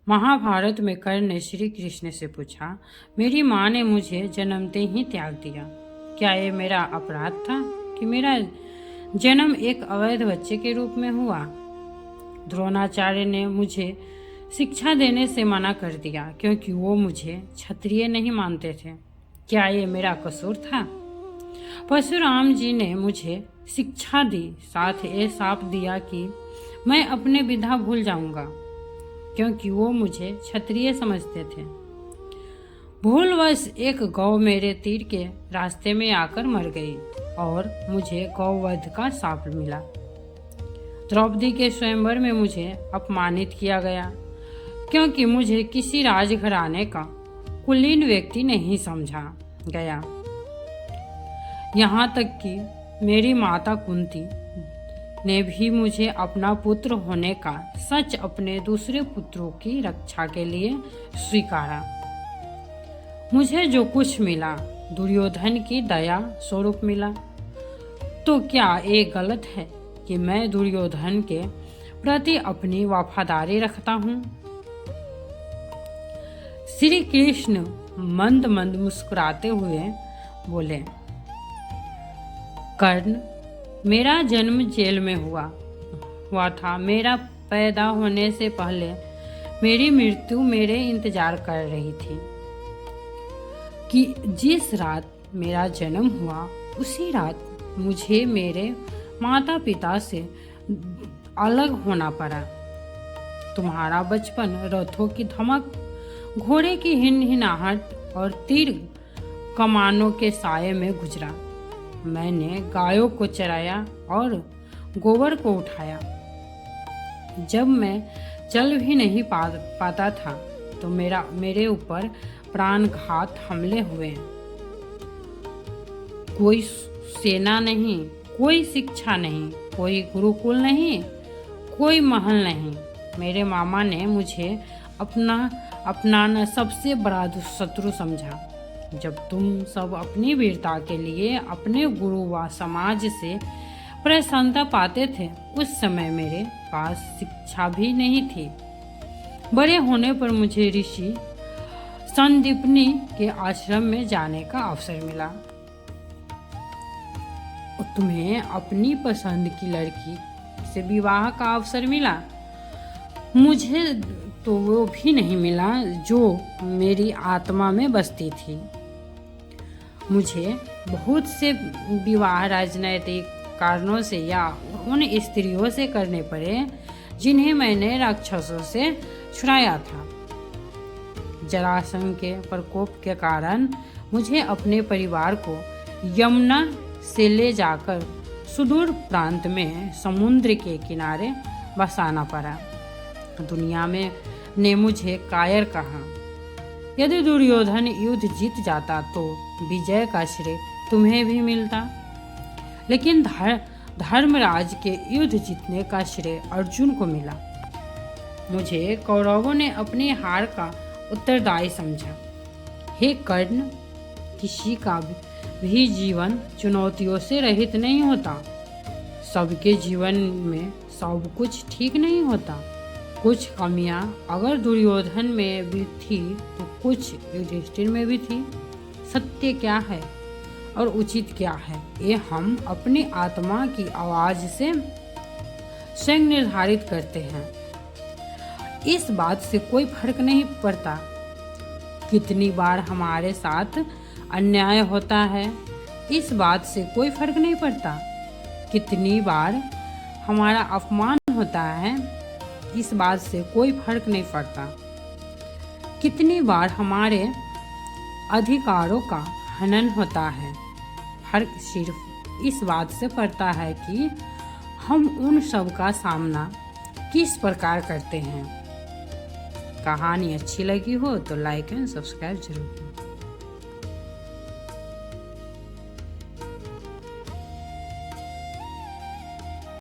महाभारत में कर्ण ने श्री कृष्ण से पूछा, मेरी माँ ने मुझे जन्मते ही त्याग दिया, क्या ये मेरा अपराध था कि मेरा जन्म एक अवैध बच्चे के रूप में हुआ? द्रोणाचार्य ने मुझे शिक्षा देने से मना कर दिया क्योंकि वो मुझे क्षत्रिय नहीं मानते थे, क्या ये मेरा कसूर था? परशुराम जी ने मुझे शिक्षा दी, साथ ये साफ दिया कि मैं अपने विधा भूल जाऊंगा क्योंकि वो मुझे क्षत्रिय समझते थे। भूलवश एक गौ मेरे तीर के रास्ते में आकर मर गई और मुझे गौवध का शाप मिला। द्रौपदी के स्वयंवर में मुझे अपमानित किया गया क्योंकि मुझे किसी राजघराने का कुलीन व्यक्ति नहीं समझा गया। यहाँ तक कि मेरी माता कुंती ने भी मुझे अपना पुत्र होने का सच अपने दूसरे पुत्रों की रक्षा के लिए स्वीकारा। मुझे जो कुछ मिला दुर्योधन की दया स्वरूप मिला, तो क्या ये गलत है कि मैं दुर्योधन के प्रति अपनी वफादारी रखता हूँ? श्री कृष्ण मंद मंद मुस्कुराते हुए बोले, कर्ण, मेरा जन्म जेल में हुआ था। मेरा पैदा होने से पहले मेरी मृत्यु मेरे इंतजार कर रही थी कि जिस रात मेरा जन्म हुआ उसी रात मुझे मेरे माता पिता से अलग होना पड़ा। तुम्हारा बचपन रथों की धमक, घोड़े की हिनहिनाहट और तीर कमानों के साये में गुजरा। मैंने गायों को चराया और गोबर को उठाया। जब मैं चल भी नहीं पाता था तो मेरे ऊपर प्राणघात हमले हुए। कोई सेना नहीं, कोई शिक्षा नहीं, कोई गुरुकुल नहीं, कोई महल नहीं। मेरे मामा ने मुझे अपना सबसे बड़ा शत्रु समझा। जब तुम सब अपनी वीरता के लिए अपने गुरु व समाज से प्रसन्नता पाते थे, उस समय मेरे पास शिक्षा भी नहीं थी। बड़े होने पर मुझे ऋषि संदीपनी के आश्रम में जाने का अवसर मिला। तुम्हें अपनी पसंद की लड़की से विवाह का अवसर मिला। मुझे तो वो भी नहीं मिला जो मेरी आत्मा में बसती थी। मुझे बहुत से विवाह राजनैतिक कारणों से या उन स्त्रियों से करने पड़े जिन्हें मैंने राक्षसों से छुड़ाया था। जरासंध के प्रकोप के कारण मुझे अपने परिवार को यमुना से ले जाकर सुदूर प्रांत में समुद्र के किनारे बसाना पड़ा। दुनिया में ने मुझे कायर कहा। यदि दुर्योधन युद्ध जीत जाता तो विजय का श्रेय तुम्हें भी मिलता, लेकिन धर्मराज के युद्ध जीतने का श्रेय अर्जुन को मिला। मुझे कौरवों ने अपनी हार का उत्तरदायी समझा। हे कर्ण, किसी का भी जीवन चुनौतियों से रहित नहीं होता। सबके जीवन में सब कुछ ठीक नहीं होता। कुछ कमियां अगर दुर्योधन में भी थी तो कुछ युधिष्ठिर में भी थी। सत्य क्या है और उचित क्या है, ये हम अपनी आत्मा की आवाज से स्वयं निर्धारित करते हैं। इस बात से कोई फर्क नहीं पड़ता कितनी बार हमारे साथ अन्याय होता है। इस बात से कोई फर्क नहीं पड़ता कितनी बार हमारा अपमान होता है। इस बात से कोई फर्क नहीं पड़ता कितनी बार हमारे अधिकारों का हनन होता है। फर्क सिर्फ इस बात से पड़ता है कि हम उन सब का सामना किस प्रकार करते हैं। कहानी अच्छी लगी हो तो लाइक एंड सब्सक्राइब जरूर करें।